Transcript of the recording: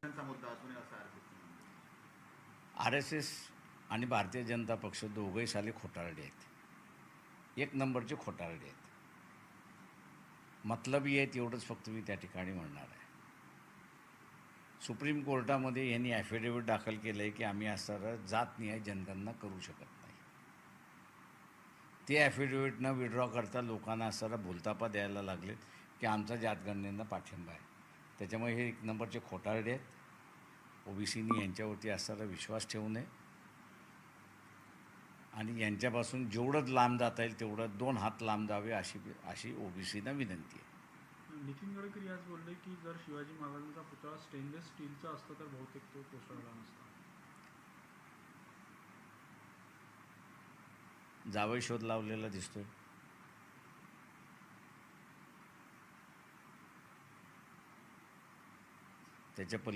त्यांचा मुद्दा असूनही असा आरोप RSS आणि भारतीय जनता पक्ष दोघंही साले खोटारडे आहेत, एक नंबरचे खोटारडे आहेत. मतलबी आहेत एवढंच फक्त मी त्या ठिकाणी म्हणणार आहे. सुप्रीम कोर्टामध्ये यांनी ॲफिडेव्हिट दाखल केलं आहे की आम्ही असं जातनिहाय जनगणना करू शकत नाही. ते ॲफिडेव्हिट न विड्रॉ करता लोकांना असं भुलतापा द्यायला लागलेत की आमचा जातगणनेनं पाठिंबा आहे. त्याच्यामुळे हे एक नंबरचे खोटारडे आहेत. OBCनी यांच्यावरती असणारा विश्वास ठेवू नये आणि यांच्यापासून जेवढं लांब जाता येईल तेवढं 2 हात लांब जावे अशी OBCना विनंती आहे. नितीन गडकरी आज बोलले की जर शिवाजी महाराजांचा पुतळा स्टेनलेस स्टीलचा असता तर बहुतेक तो कोसळला नसता. जावई शोध लावलेला दिसतोय. त्याच्या